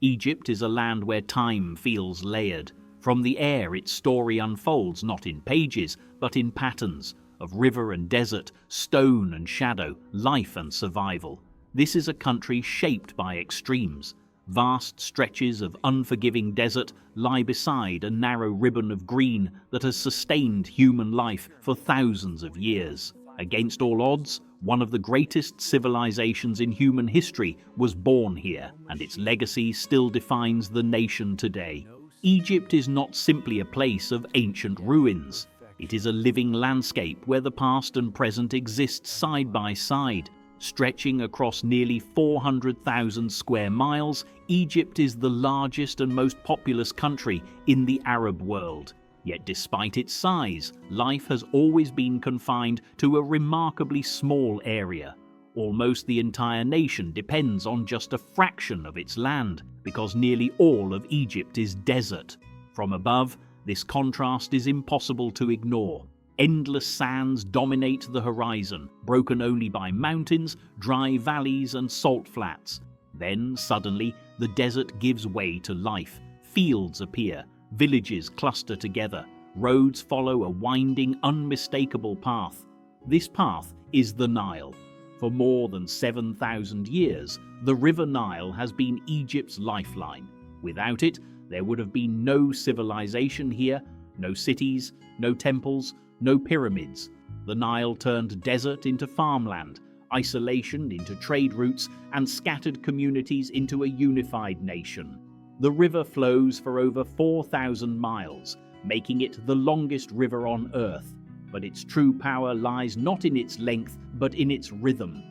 Egypt is a land where time feels layered. From the air, its story unfolds not in pages, but in patterns of river and desert, stone and shadow, life and survival. This is a country shaped by extremes. Vast stretches of unforgiving desert lie beside a narrow ribbon of green that has sustained human life for thousands of years. Against all odds, one of the greatest civilizations in human history was born here, and its legacy still defines the nation today. Egypt is not simply a place of ancient ruins. It is a living landscape where the past and present exist side by side. Stretching across nearly 400,000 square miles, Egypt is the largest and most populous country in the Arab world. Yet despite its size, life has always been confined to a remarkably small area. Almost the entire nation depends on just a fraction of its land, because nearly all of Egypt is desert. From above, this contrast is impossible to ignore. Endless sands dominate the horizon, broken only by mountains, dry valleys and salt flats. Then, suddenly, the desert gives way to life. Fields appear, villages cluster together, roads follow a winding, unmistakable path. This path is the Nile. For more than 7,000 years, the River Nile has been Egypt's lifeline. Without it, there would have been no civilization here, no cities, no temples, no pyramids. The Nile turned desert into farmland, isolation into trade routes, and scattered communities into a unified nation. The river flows for over 4,000 miles, making it the longest river on Earth. But its true power lies not in its length, but in its rhythm.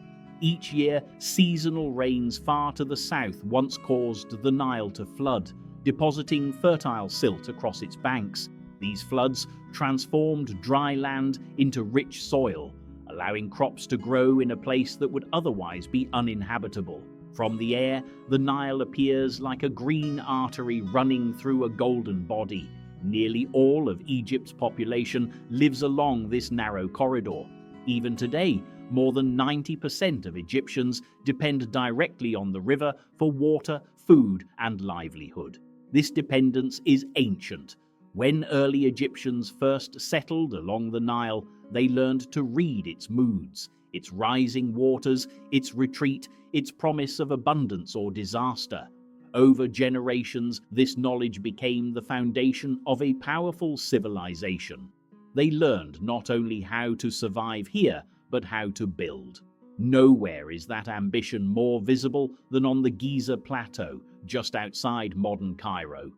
Each year, seasonal rains far to the south once caused the Nile to flood, depositing fertile silt across its banks. These floods transformed dry land into rich soil, allowing crops to grow in a place that would otherwise be uninhabitable. From the air, the Nile appears like a green artery running through a golden body. Nearly all of Egypt's population lives along this narrow corridor. Even today, more than 90% of Egyptians depend directly on the river for water, food, and livelihood. This dependence is ancient. When early Egyptians first settled along the Nile, they learned to read its moods, its rising waters, its retreat, its promise of abundance or disaster. Over generations, this knowledge became the foundation of a powerful civilization. They learned not only how to survive here, but how to build. Nowhere is that ambition more visible than on the Giza plateau, just outside modern Cairo.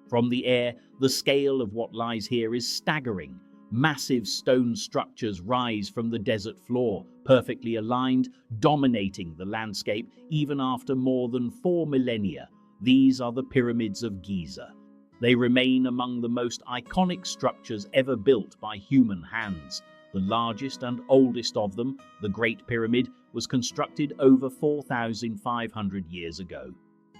From the air, the scale of what lies here is staggering. Massive stone structures rise from the desert floor, perfectly aligned, dominating the landscape even after more than 4 millennia. These are the pyramids of Giza. They remain among the most iconic structures ever built by human hands. The largest and oldest of them, the Great Pyramid, was constructed over 4,500 years ago.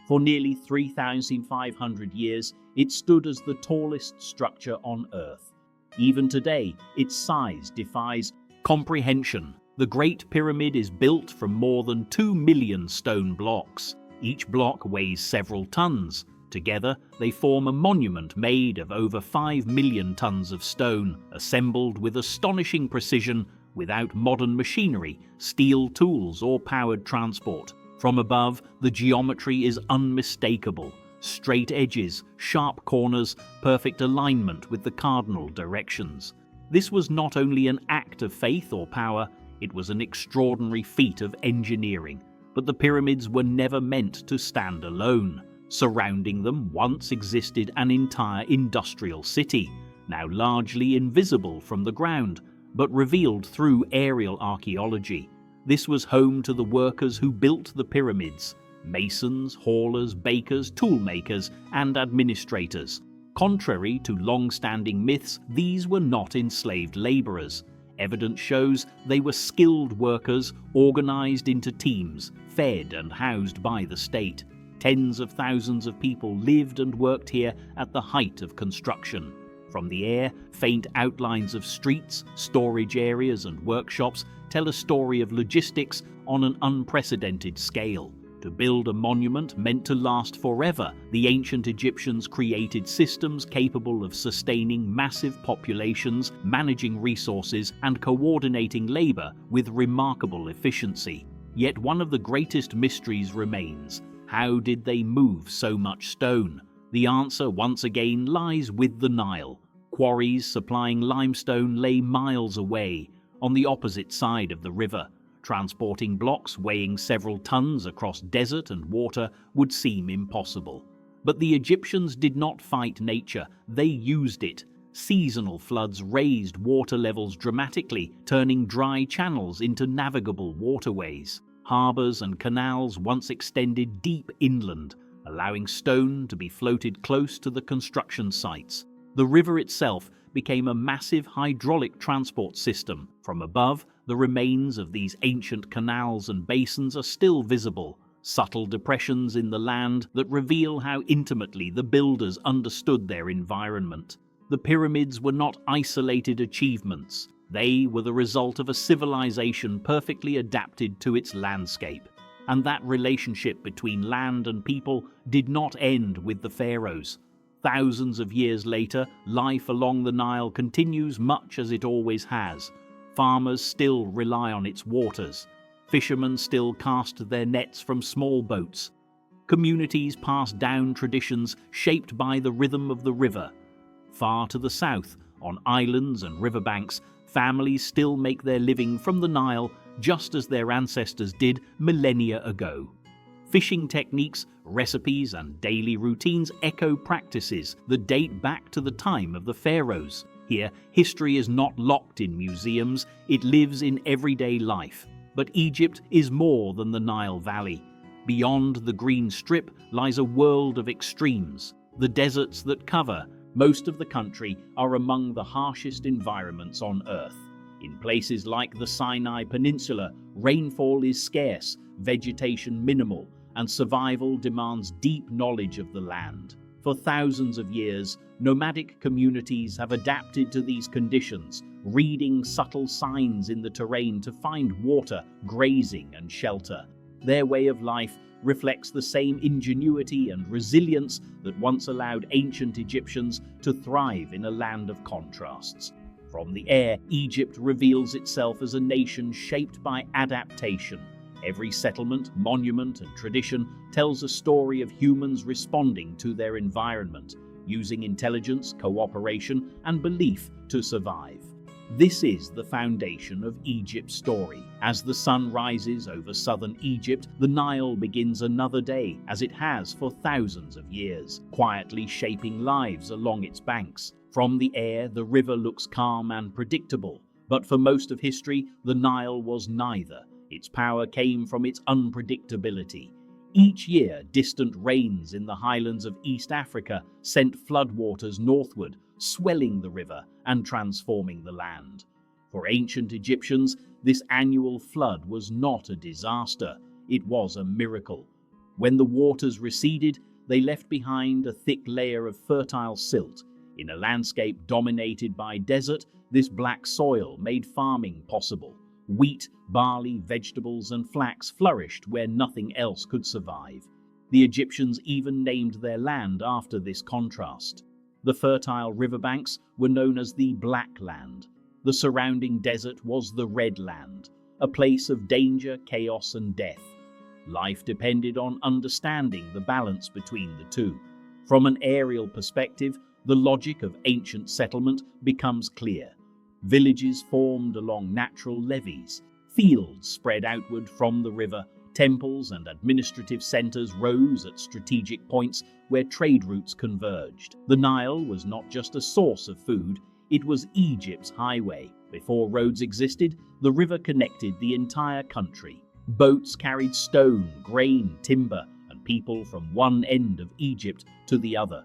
For nearly 3,500 years, it stood as the tallest structure on Earth. Even today, its size defies comprehension. The Great Pyramid is built from more than 2 million stone blocks. Each block weighs several tons. Together, they form a monument made of over 5 million tons of stone, assembled with astonishing precision without modern machinery, steel tools, or powered transport. From above, the geometry is unmistakable. Straight edges, sharp corners, perfect alignment with the cardinal directions. This was not only an act of faith or power, it was an extraordinary feat of engineering. But the pyramids were never meant to stand alone. Surrounding them once existed an entire industrial city, now largely invisible from the ground, but revealed through aerial archaeology. This was home to the workers who built the pyramids: masons, haulers, bakers, toolmakers, and administrators. Contrary to long-standing myths, these were not enslaved laborers. Evidence shows they were skilled workers organized into teams, fed and housed by the state. Tens of thousands of people lived and worked here at the height of construction. From the air, faint outlines of streets, storage areas, and workshops tell a story of logistics on an unprecedented scale. To build a monument meant to last forever, the ancient Egyptians created systems capable of sustaining massive populations, managing resources, and coordinating labor with remarkable efficiency. Yet one of the greatest mysteries remains: how did they move so much stone? The answer once again lies with the Nile. Quarries supplying limestone lay miles away, on the opposite side of the river. Transporting blocks weighing several tons across desert and water would seem impossible. But the Egyptians did not fight nature, they used it. Seasonal floods raised water levels dramatically, turning dry channels into navigable waterways. Harbors and canals once extended deep inland, allowing stone to be floated close to the construction sites. The river itself became a massive hydraulic transport system. From above, the remains of these ancient canals and basins are still visible, subtle depressions in the land that reveal how intimately the builders understood their environment. The pyramids were not isolated achievements. They were the result of a civilization perfectly adapted to its landscape. And that relationship between land and people did not end with the pharaohs. Thousands of years later, life along the Nile continues much as it always has. Farmers still rely on its waters. Fishermen still cast their nets from small boats. Communities pass down traditions shaped by the rhythm of the river. Far to the south, on islands and riverbanks, families still make their living from the Nile just as their ancestors did millennia ago. Fishing techniques, recipes, and daily routines echo practices that date back to the time of the pharaohs. Here, history is not locked in museums, it lives in everyday life. But Egypt is more than the Nile Valley. Beyond the green strip lies a world of extremes. The deserts that cover most of the country are among the harshest environments on Earth. In places like the Sinai Peninsula, rainfall is scarce, vegetation minimal, and survival demands deep knowledge of the land. For thousands of years, nomadic communities have adapted to these conditions, reading subtle signs in the terrain to find water, grazing, and shelter. Their way of life reflects the same ingenuity and resilience that once allowed ancient Egyptians to thrive in a land of contrasts. From the air, Egypt reveals itself as a nation shaped by adaptation. Every settlement, monument, and tradition tells a story of humans responding to their environment, using intelligence, cooperation, and belief to survive. This is the foundation of Egypt's story. As the sun rises over southern Egypt, the Nile begins another day, as it has for thousands of years, quietly shaping lives along its banks. From the air, the river looks calm and predictable, but for most of history, the Nile was neither. Its power came from its unpredictability. Each year, distant rains in the highlands of East Africa sent floodwaters northward, swelling the river and transforming the land. For ancient Egyptians, this annual flood was not a disaster, it was a miracle. When the waters receded, they left behind a thick layer of fertile silt. In a landscape dominated by desert, this black soil made farming possible. Wheat, barley, vegetables, and flax flourished where nothing else could survive. The Egyptians even named their land after this contrast. The fertile riverbanks were known as the Black Land. The surrounding desert was the Red Land, a place of danger, chaos, and death. Life depended on understanding the balance between the two. From an aerial perspective, the logic of ancient settlement becomes clear. Villages formed along natural levees, fields spread outward from the river, temples and administrative centers rose at strategic points where trade routes converged. The Nile was not just a source of food, it was Egypt's highway. Before roads existed, the river connected the entire country. Boats carried stone, grain, timber, and people from one end of Egypt to the other.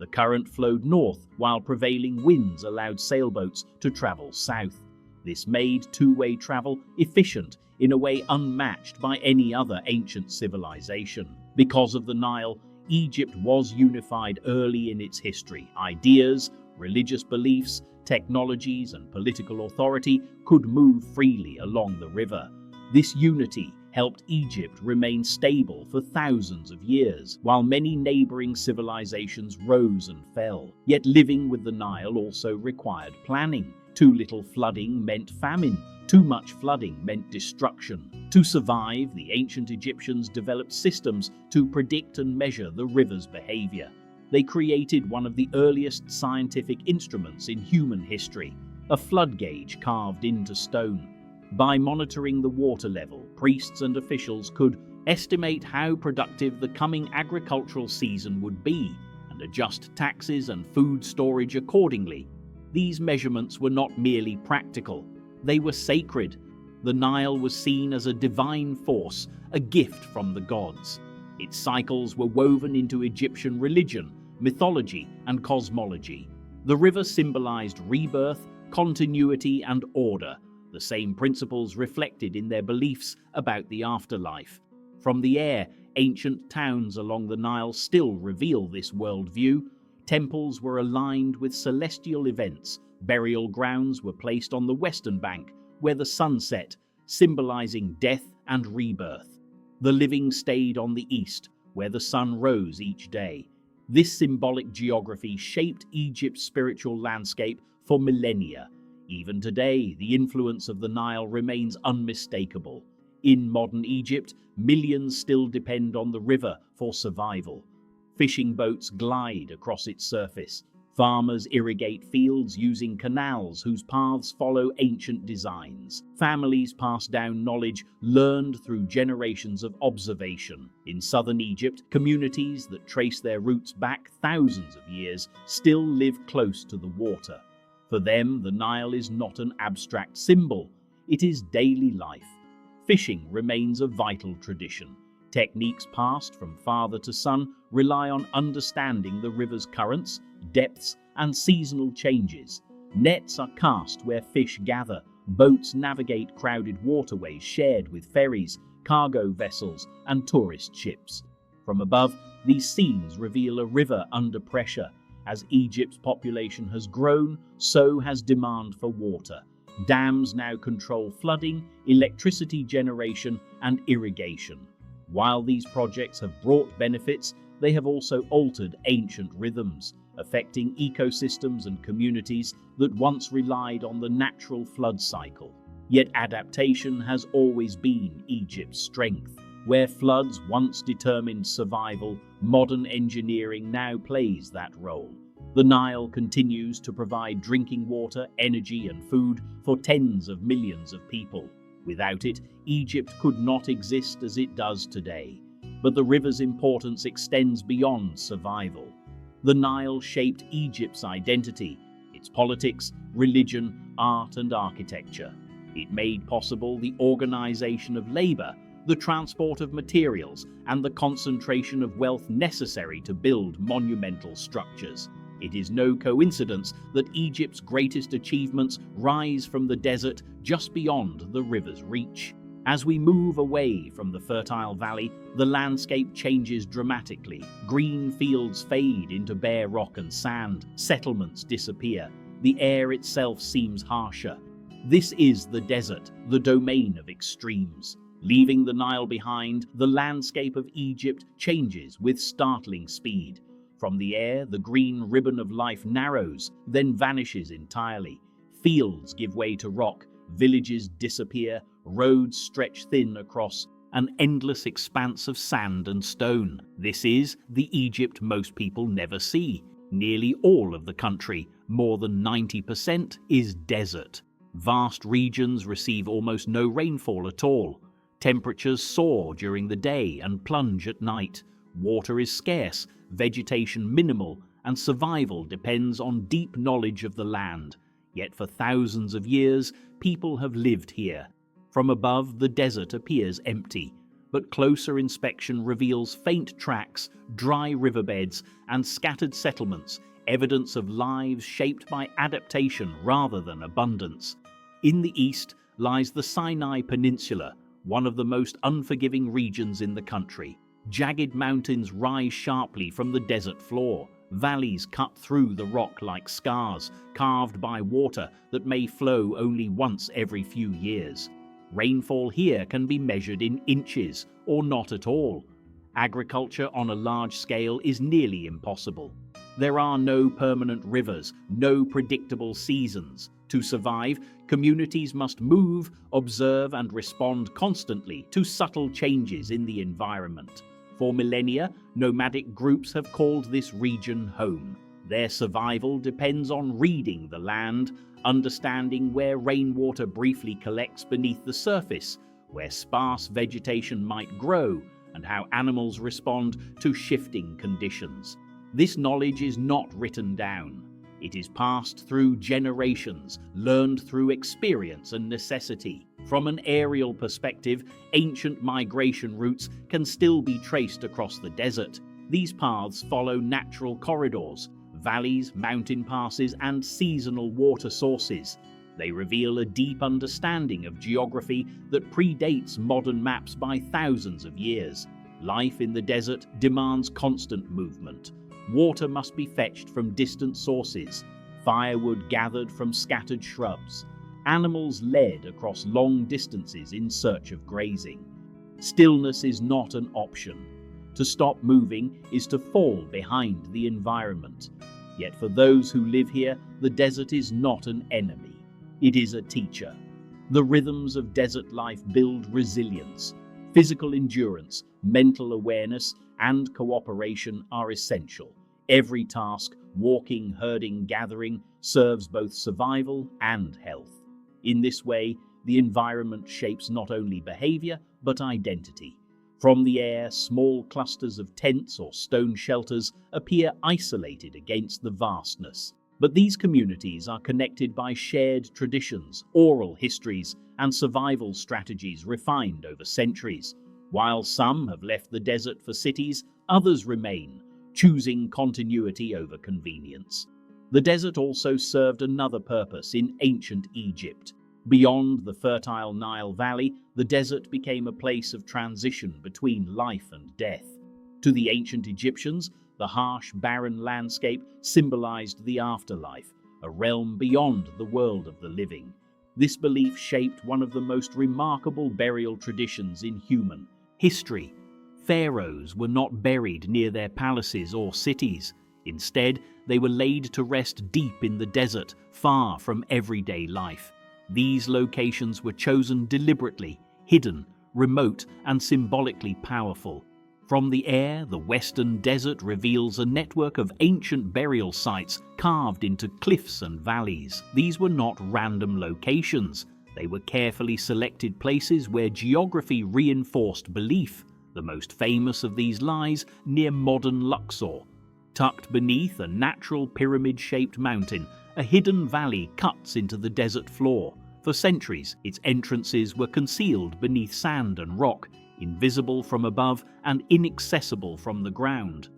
The current flowed north, while prevailing winds allowed sailboats to travel south. This made two-way travel efficient in a way unmatched by any other ancient civilization. Because of the Nile, Egypt was unified early in its history. Ideas, religious beliefs, technologies, and political authority could move freely along the river. This unity helped Egypt remain stable for thousands of years, while many neighboring civilizations rose and fell. Yet living with the Nile also required planning. Too little flooding meant famine. Too much flooding meant destruction. To survive, the ancient Egyptians developed systems to predict and measure the river's behavior. They created one of the earliest scientific instruments in human history, a flood gauge carved into stone. By monitoring the water level, priests and officials could estimate how productive the coming agricultural season would be and adjust taxes and food storage accordingly. These measurements were not merely practical, they were sacred. The Nile was seen as a divine force, a gift from the gods. Its cycles were woven into Egyptian religion, mythology, and cosmology. The river symbolized rebirth, continuity, and order, the same principles reflected in their beliefs about the afterlife. From the air, ancient towns along the Nile still reveal this worldview. Temples were aligned with celestial events. Burial grounds were placed on the western bank, where the sun set, symbolizing death and rebirth. The living stayed on the east, where the sun rose each day. This symbolic geography shaped Egypt's spiritual landscape for millennia. Even today, the influence of the Nile remains unmistakable. In modern Egypt, millions still depend on the river for survival. Fishing boats glide across its surface. Farmers irrigate fields using canals whose paths follow ancient designs. Families pass down knowledge learned through generations of observation. In southern Egypt, communities that trace their roots back thousands of years still live close to the water. For them, the Nile is not an abstract symbol, it is daily life. Fishing remains a vital tradition. Techniques passed from father to son rely on understanding the river's currents, depths, and seasonal changes. Nets are cast where fish gather. Boats navigate crowded waterways shared with ferries, cargo vessels, and tourist ships. From above, these scenes reveal a river under pressure. As Egypt's population has grown, so has demand for water. Dams now control flooding, electricity generation, and irrigation. While these projects have brought benefits, they have also altered ancient rhythms, affecting ecosystems and communities that once relied on the natural flood cycle. Yet adaptation has always been Egypt's strength. Where floods once determined survival, modern engineering now plays that role. The Nile continues to provide drinking water, energy, and food for tens of millions of people. Without it, Egypt could not exist as it does today. But the river's importance extends beyond survival. The Nile shaped Egypt's identity, its politics, religion, art, and architecture. It made possible the organization of labor, the transport of materials, and the concentration of wealth necessary to build monumental structures. It is no coincidence that Egypt's greatest achievements rise from the desert just beyond the river's reach. As we move away from the fertile valley, the landscape changes dramatically. Green fields fade into bare rock and sand, settlements disappear, the air itself seems harsher. This is the desert, the domain of extremes. Leaving the Nile behind, the landscape of Egypt changes with startling speed. From the air, the green ribbon of life narrows, then vanishes entirely. Fields give way to rock, villages disappear, roads stretch thin across an endless expanse of sand and stone. This is the Egypt most people never see. Nearly all of the country, more than 90%, is desert. Vast regions receive almost no rainfall at all. Temperatures soar during the day and plunge at night. Water is scarce, vegetation minimal, and survival depends on deep knowledge of the land. Yet for thousands of years, people have lived here. From above, the desert appears empty, but closer inspection reveals faint tracks, dry riverbeds, and scattered settlements, evidence of lives shaped by adaptation rather than abundance. In the east lies the Sinai Peninsula, one of the most unforgiving regions in the country. Jagged mountains rise sharply from the desert floor. Valleys cut through the rock like scars, carved by water that may flow only once every few years. Rainfall here can be measured in inches or not at all. Agriculture on a large scale is nearly impossible. There are no permanent rivers, no predictable seasons. To survive, communities must move, observe, and respond constantly to subtle changes in the environment. For millennia, nomadic groups have called this region home. Their survival depends on reading the land, understanding where rainwater briefly collects beneath the surface, where sparse vegetation might grow, and how animals respond to shifting conditions. This knowledge is not written down. It is passed through generations, learned through experience and necessity. From an aerial perspective, ancient migration routes can still be traced across the desert. These paths follow natural corridors, valleys, mountain passes, and seasonal water sources. They reveal a deep understanding of geography that predates modern maps by thousands of years. Life in the desert demands constant movement. Water must be fetched from distant sources, firewood gathered from scattered shrubs, animals led across long distances in search of grazing. Stillness is not an option. To stop moving is to fall behind the environment. Yet for those who live here, the desert is not an enemy. It is a teacher. The rhythms of desert life build resilience. Physical endurance, mental awareness, and cooperation are essential. Every task, walking, herding, gathering, serves both survival and health. In this way, the environment shapes not only behavior, but identity. From the air, small clusters of tents or stone shelters appear isolated against the vastness. But these communities are connected by shared traditions, oral histories, and survival strategies refined over centuries. While some have left the desert for cities, others remain, choosing continuity over convenience. The desert also served another purpose in ancient Egypt. Beyond the fertile Nile Valley, the desert became a place of transition between life and death. To the ancient Egyptians, the harsh, barren landscape symbolized the afterlife, a realm beyond the world of the living. This belief shaped one of the most remarkable burial traditions in human history. Pharaohs were not buried near their palaces or cities. Instead, they were laid to rest deep in the desert, far from everyday life. These locations were chosen deliberately, hidden, remote, and symbolically powerful. From the air, the western desert reveals a network of ancient burial sites carved into cliffs and valleys. These were not random locations. They were carefully selected places where geography reinforced belief. The most famous of these lies near modern Luxor. Tucked beneath a natural pyramid-shaped mountain, a hidden valley cuts into the desert floor. For centuries, its entrances were concealed beneath sand and rock, invisible from above and inaccessible from the ground.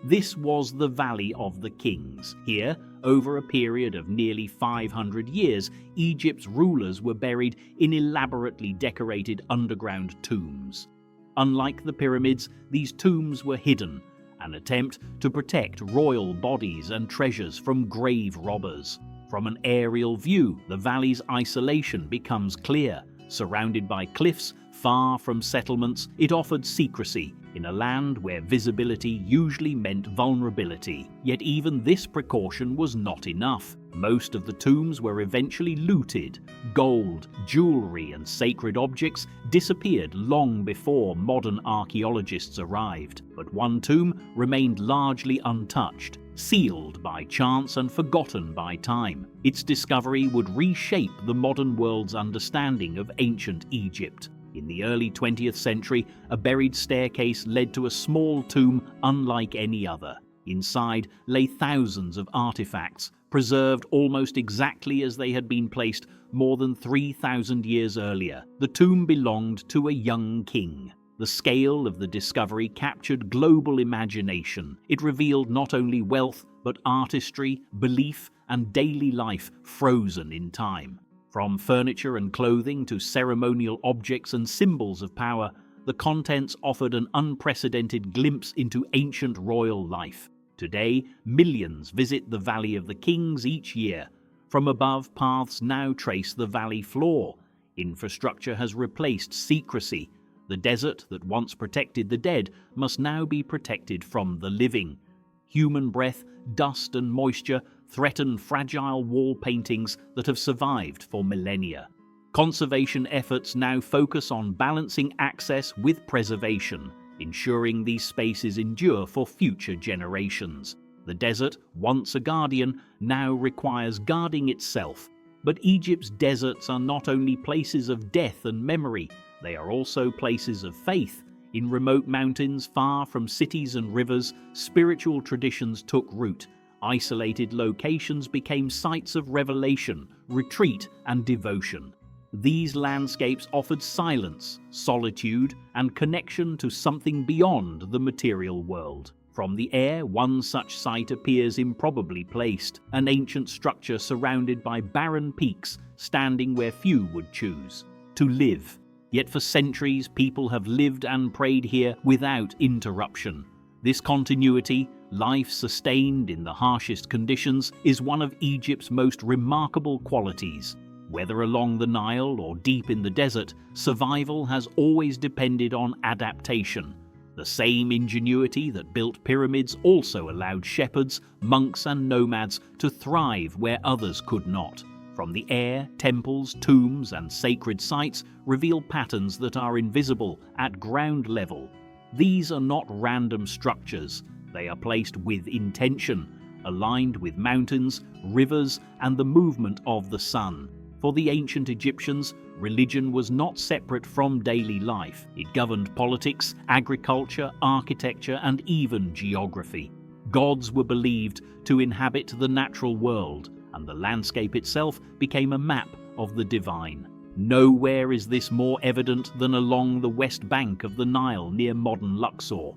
This was the Valley of the Kings. Here, over a period of nearly 500 years, Egypt's rulers were buried in elaborately decorated underground tombs. Unlike the pyramids, these tombs were hidden, an attempt to protect royal bodies and treasures from grave robbers. From an aerial view, the valley's isolation becomes clear. Surrounded by cliffs, far from settlements, it offered secrecy in a land where visibility usually meant vulnerability. Yet even this precaution was not enough. Most of the tombs were eventually looted. Gold, jewelry, and sacred objects disappeared long before modern archaeologists arrived. But one tomb remained largely untouched, sealed by chance and forgotten by time. Its discovery would reshape the modern world's understanding of ancient Egypt. In the early 20th century, a buried staircase led to a small tomb unlike any other. Inside lay thousands of artifacts, preserved almost exactly as they had been placed more than 3,000 years earlier. The tomb belonged to a young king. The scale of the discovery captured global imagination. It revealed not only wealth, but artistry, belief, and daily life frozen in time. From furniture and clothing to ceremonial objects and symbols of power, the contents offered an unprecedented glimpse into ancient royal life. Today, millions visit the Valley of the Kings each year. From above, paths now trace the valley floor. Infrastructure has replaced secrecy. The desert that once protected the dead must now be protected from the living. Human breath, dust and moisture threaten fragile wall paintings that have survived for millennia. Conservation efforts now focus on balancing access with preservation, ensuring these spaces endure for future generations. The desert, once a guardian, now requires guarding itself. But Egypt's deserts are not only places of death and memory, they are also places of faith. In remote mountains, far from cities and rivers, spiritual traditions took root. Isolated locations became sites of revelation, retreat, and devotion. These landscapes offered silence, solitude, and connection to something beyond the material world. From the air, one such site appears improbably placed, an ancient structure surrounded by barren peaks, standing where few would choose to live. Yet for centuries, people have lived and prayed here without interruption. This continuity, life sustained in the harshest conditions, is one of Egypt's most remarkable qualities. Whether along the Nile or deep in the desert, survival has always depended on adaptation. The same ingenuity that built pyramids also allowed shepherds, monks, and nomads to thrive where others could not. From the air, temples, tombs, and sacred sites reveal patterns that are invisible at ground level. These are not random structures. They are placed with intention, aligned with mountains, rivers, and the movement of the sun. For the ancient Egyptians, religion was not separate from daily life. It governed politics, agriculture, architecture, and even geography. Gods were believed to inhabit the natural world, and the landscape itself became a map of the divine. Nowhere is this more evident than along the west bank of the Nile near modern Luxor.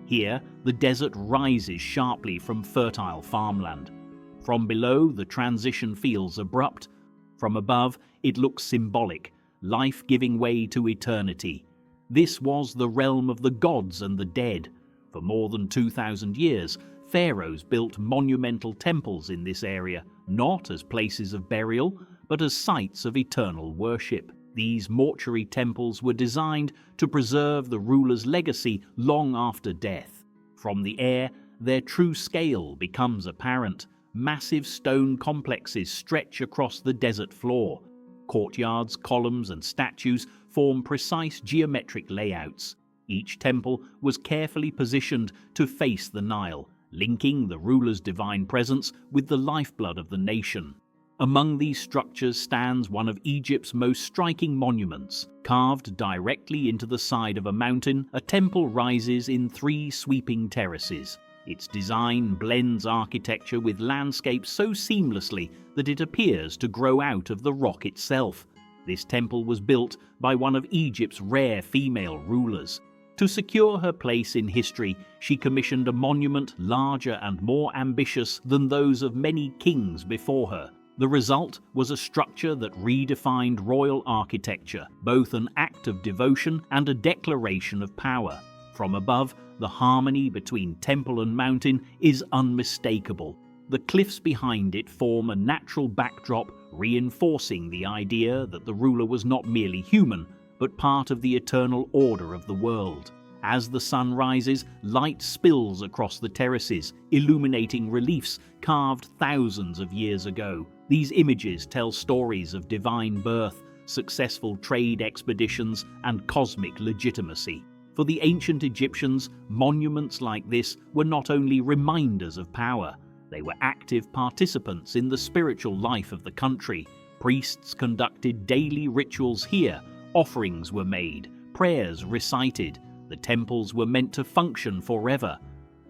Here, the desert rises sharply from fertile farmland. From below, the transition feels abrupt. From above, it looks symbolic, life giving way to eternity. This was the realm of the gods and the dead. For more than 2,000 years, pharaohs built monumental temples in this area, not as places of burial, but as sites of eternal worship. These mortuary temples were designed to preserve the ruler's legacy long after death. From the air, their true scale becomes apparent. Massive stone complexes stretch across the desert floor. Courtyards, columns, and statues form precise geometric layouts. Each temple was carefully positioned to face the Nile, linking the ruler's divine presence with the lifeblood of the nation. Among these structures stands one of Egypt's most striking monuments. Carved directly into the side of a mountain, a temple rises in 3 sweeping terraces. Its design blends architecture with landscape so seamlessly that it appears to grow out of the rock itself. This temple was built by one of Egypt's rare female rulers. To secure her place in history, she commissioned a monument larger and more ambitious than those of many kings before her. The result was a structure that redefined royal architecture, both an act of devotion and a declaration of power. From above, the harmony between temple and mountain is unmistakable. The cliffs behind it form a natural backdrop, reinforcing the idea that the ruler was not merely human, but part of the eternal order of the world. As the sun rises, light spills across the terraces, illuminating reliefs carved thousands of years ago. These images tell stories of divine birth, successful trade expeditions, and cosmic legitimacy. For the ancient Egyptians, monuments like this were not only reminders of power, they were active participants in the spiritual life of the country. Priests conducted daily rituals here, offerings were made, prayers recited. The temples were meant to function forever.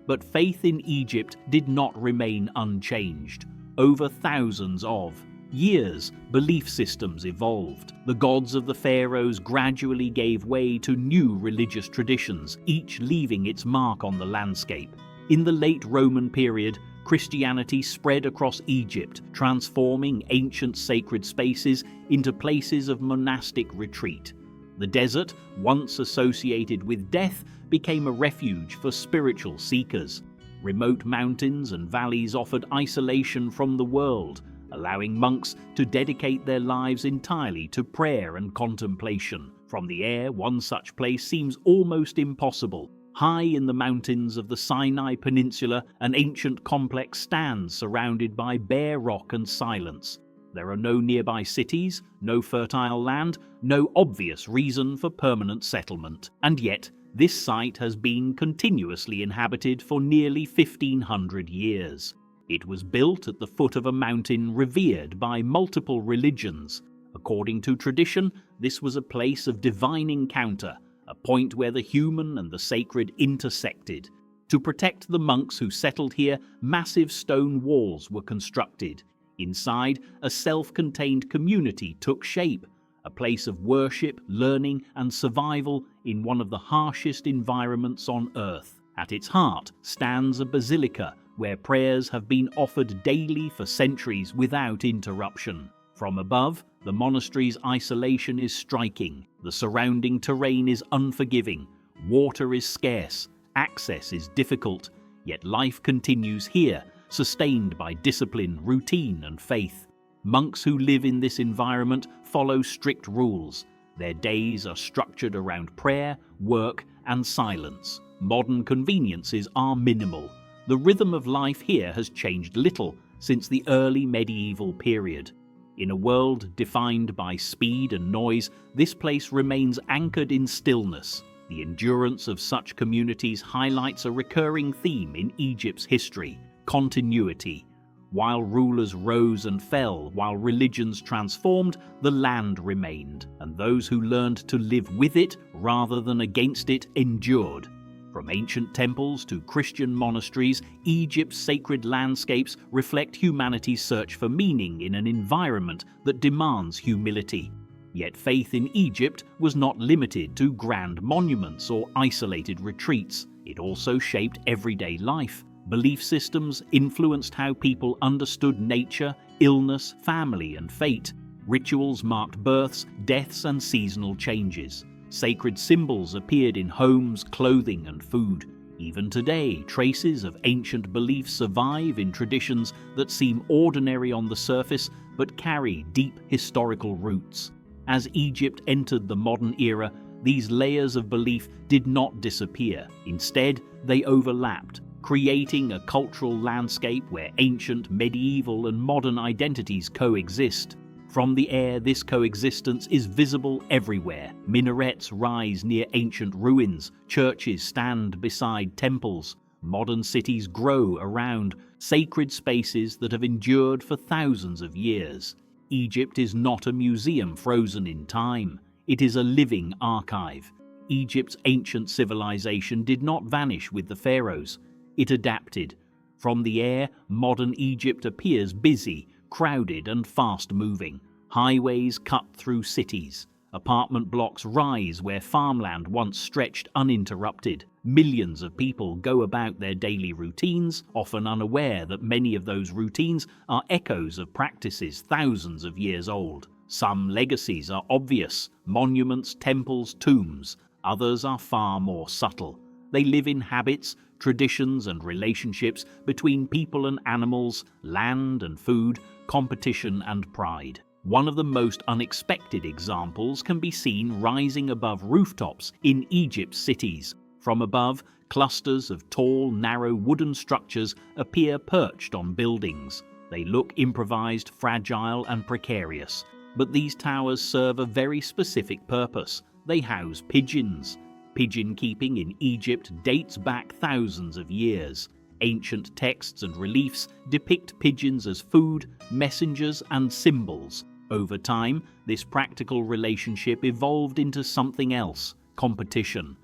But faith in Egypt did not remain unchanged. Over thousands of years, belief systems evolved. The gods of the pharaohs gradually gave way to new religious traditions, each leaving its mark on the landscape. In the late Roman period, Christianity spread across Egypt, transforming ancient sacred spaces into places of monastic retreat. The desert, once associated with death, became a refuge for spiritual seekers. Remote mountains and valleys offered isolation from the world. allowing monks to dedicate their lives entirely to prayer and contemplation. From the air, one such place seems almost impossible. High in the mountains of the Sinai Peninsula, an ancient complex stands surrounded by bare rock and silence. There are no nearby cities, no fertile land, no obvious reason for permanent settlement. And yet, this site has been continuously inhabited for nearly 1,500 years. It was built at the foot of a mountain revered by multiple religions. According to tradition, this was a place of divine encounter, a point where the human and the sacred intersected. To protect the monks who settled here, massive stone walls were constructed. Inside, a self-contained community took shape, a place of worship, learning, and survival in one of the harshest environments on earth. At its heart stands a basilica, where prayers have been offered daily for centuries without interruption. From above, the monastery's isolation is striking. The surrounding terrain is unforgiving. Water is scarce. Access is difficult. Yet life continues here, sustained by discipline, routine, and faith. Monks who live in this environment follow strict rules. Their days are structured around prayer, work, and silence. Modern conveniences are minimal. The rhythm of life here has changed little since the early medieval period. In a world defined by speed and noise, this place remains anchored in stillness. The endurance of such communities highlights a recurring theme in Egypt's history: continuity. While rulers rose and fell, while religions transformed, the land remained, and those who learned to live with it rather than against it endured. From ancient temples to Christian monasteries, Egypt's sacred landscapes reflect humanity's search for meaning in an environment that demands humility. Yet faith in Egypt was not limited to grand monuments or isolated retreats. It also shaped everyday life. Belief systems influenced how people understood nature, illness, family, and fate. Rituals marked births, deaths, and seasonal changes. Sacred symbols appeared in homes, clothing, and food. Even today, traces of ancient beliefs survive in traditions that seem ordinary on the surface but carry deep historical roots. As Egypt entered the modern era, these layers of belief did not disappear. Instead, they overlapped, creating a cultural landscape where ancient, medieval, and modern identities coexist. From the air, this coexistence is visible everywhere. Minarets rise near ancient ruins, churches stand beside temples, modern cities grow around sacred spaces that have endured for thousands of years. Egypt is not a museum frozen in time. It is a living archive. Egypt's ancient civilization did not vanish with the pharaohs. It adapted. From the air, modern Egypt appears busy, crowded, and fast-moving. Highways cut through cities. Apartment blocks rise where farmland once stretched uninterrupted. Millions of people go about their daily routines, often unaware that many of those routines are echoes of practices thousands of years old. Some legacies are obvious: monuments, temples, tombs. Others are far more subtle. They live in habits, traditions, and relationships between people and animals, land and food, competition and pride. One of the most unexpected examples can be seen rising above rooftops in Egypt's cities. From above, clusters of tall, narrow wooden structures appear perched on buildings. They look improvised, fragile, and precarious. But these towers serve a very specific purpose. They house pigeons. Pigeon keeping in Egypt dates back thousands of years. Ancient texts and reliefs depict pigeons as food, messengers, and symbols. Over time, this practical relationship evolved into something else: competition.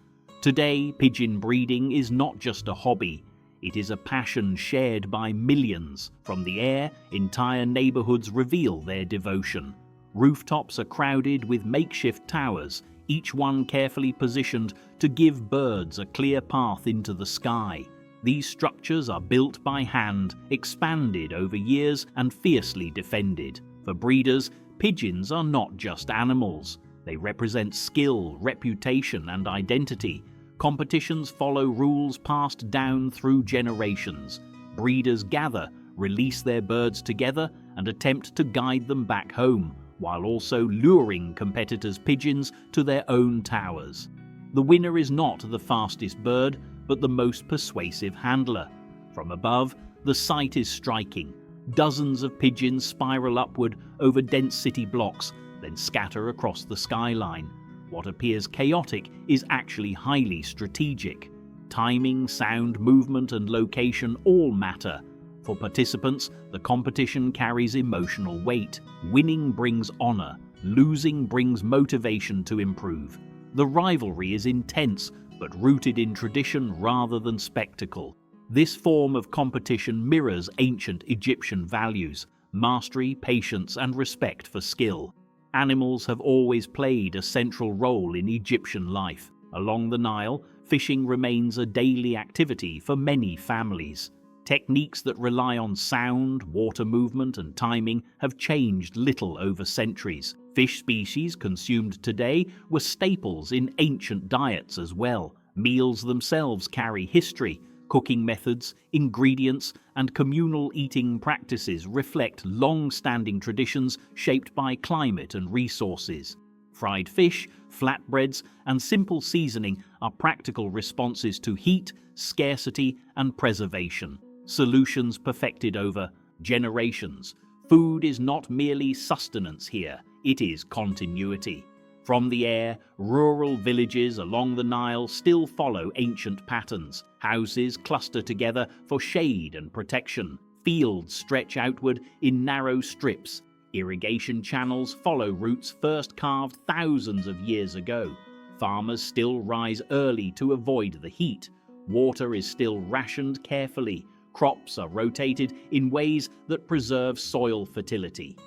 Today, pigeon breeding is not just a hobby. It is a passion shared by millions. From the air, entire neighborhoods reveal their devotion. Rooftops are crowded with makeshift towers, each one carefully positioned to give birds a clear path into the sky. These structures are built by hand, expanded over years, and fiercely defended. For breeders, pigeons are not just animals. They represent skill, reputation, and identity. Competitions follow rules passed down through generations. Breeders gather, release their birds together, and attempt to guide them back home, while also luring competitors' pigeons to their own towers. The winner is not the fastest bird, but the most persuasive handler. From above, the sight is striking. Dozens of pigeons spiral upward over dense city blocks, then scatter across the skyline. What appears chaotic is actually highly strategic. Timing, sound, movement, and location all matter. For participants, the competition carries emotional weight. Winning brings honor, losing brings motivation to improve. The rivalry is intense, but rooted in tradition rather than spectacle. This form of competition mirrors ancient Egyptian values: mastery, patience, and respect for skill. Animals have always played a central role in Egyptian life. Along the Nile, fishing remains a daily activity for many families. Techniques that rely on sound, water movement, and timing have changed little over centuries. Fish species consumed today were staples in ancient diets as well. Meals themselves carry history. Cooking methods, ingredients, and communal eating practices reflect long-standing traditions shaped by climate and resources. Fried fish, flatbreads, and simple seasoning are practical responses to heat, scarcity, and preservation. Solutions perfected over generations. Food is not merely sustenance here, it is continuity. From the air, rural villages along the Nile still follow ancient patterns. Houses cluster together for shade and protection. Fields stretch outward in narrow strips. Irrigation channels follow routes first carved thousands of years ago. Farmers still rise early to avoid the heat. Water is still rationed carefully. Crops are rotated in ways that preserve soil fertility.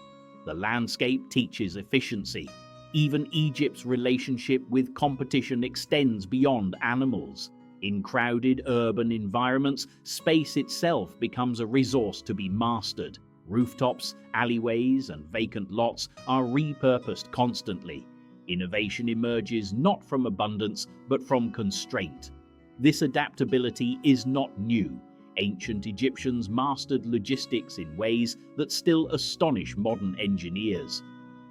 The landscape teaches efficiency. Even Egypt's relationship with competition extends beyond animals. In crowded urban environments, space itself becomes a resource to be mastered. Rooftops, alleyways, and vacant lots are repurposed constantly. Innovation emerges not from abundance, but from constraint. This adaptability is not new. Ancient Egyptians mastered logistics in ways that still astonish modern engineers.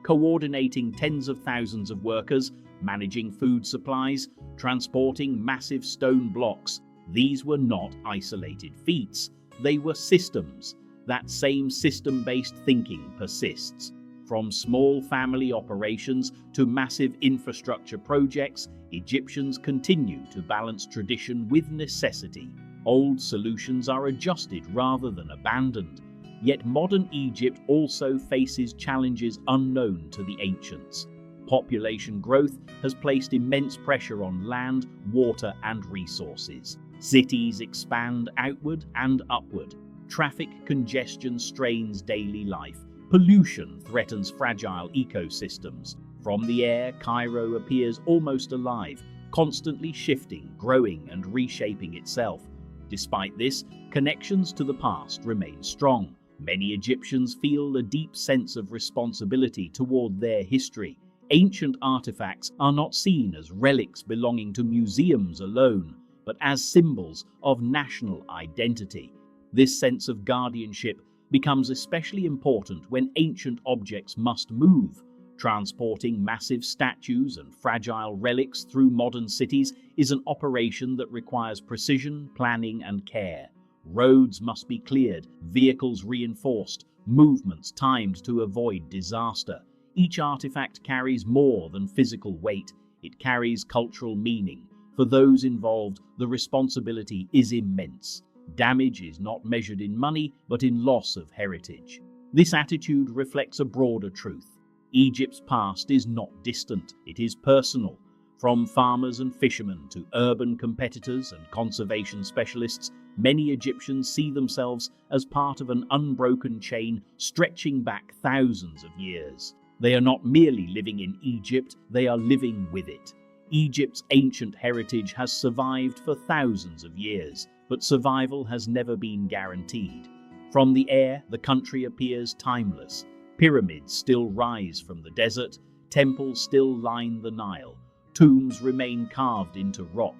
Coordinating tens of thousands of workers, managing food supplies, transporting massive stone blocks. These were not isolated feats, they were systems. That same system-based thinking persists. From small family operations to massive infrastructure projects, Egyptians continue to balance tradition with necessity. Old solutions are adjusted rather than abandoned. Yet modern Egypt also faces challenges unknown to the ancients. Population growth has placed immense pressure on land, water, and resources. Cities expand outward and upward. Traffic congestion strains daily life. Pollution threatens fragile ecosystems. From the air, Cairo appears almost alive, constantly shifting, growing, and reshaping itself. Despite this, connections to the past remain strong. Many Egyptians feel a deep sense of responsibility toward their history. Ancient artifacts are not seen as relics belonging to museums alone, but as symbols of national identity. This sense of guardianship becomes especially important when ancient objects must move. Transporting massive statues and fragile relics through modern cities is an operation that requires precision, planning, and care. Roads must be cleared, vehicles reinforced, movements timed to avoid disaster. Each artifact carries more than physical weight, it carries cultural meaning. For those involved, the responsibility is immense. Damage is not measured in money, but in loss of heritage. This attitude reflects a broader truth. Egypt's past is not distant, it is personal. From farmers and fishermen to urban competitors and conservation specialists, many Egyptians see themselves as part of an unbroken chain stretching back thousands of years. They are not merely living in Egypt, they are living with it. Egypt's ancient heritage has survived for thousands of years, but survival has never been guaranteed. From the air, the country appears timeless. Pyramids still rise from the desert, temples still line the Nile, tombs remain carved into rock.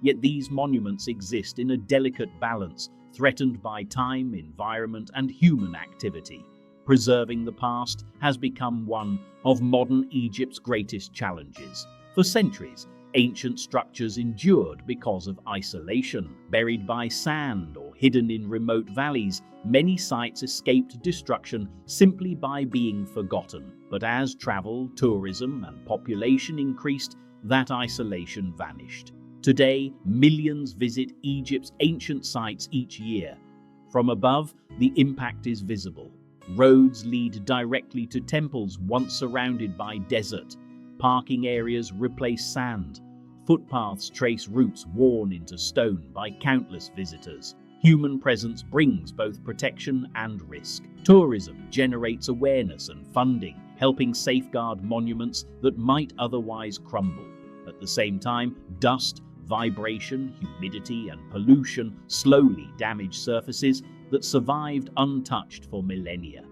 Yet these monuments exist in a delicate balance, threatened by time, environment, and human activity. Preserving the past has become one of modern Egypt's greatest challenges. For centuries, ancient structures endured because of isolation. Buried by sand or hidden in remote valleys, many sites escaped destruction simply by being forgotten. But as travel, tourism, and population increased, that isolation vanished. Today, millions visit Egypt's ancient sites each year. From above, the impact is visible. Roads lead directly to temples once surrounded by desert. Parking areas replace sand. Footpaths trace routes worn into stone by countless visitors. Human presence brings both protection and risk. Tourism generates awareness and funding, helping safeguard monuments that might otherwise crumble. At the same time, dust, vibration, humidity, and pollution slowly damage surfaces that survived untouched for millennia.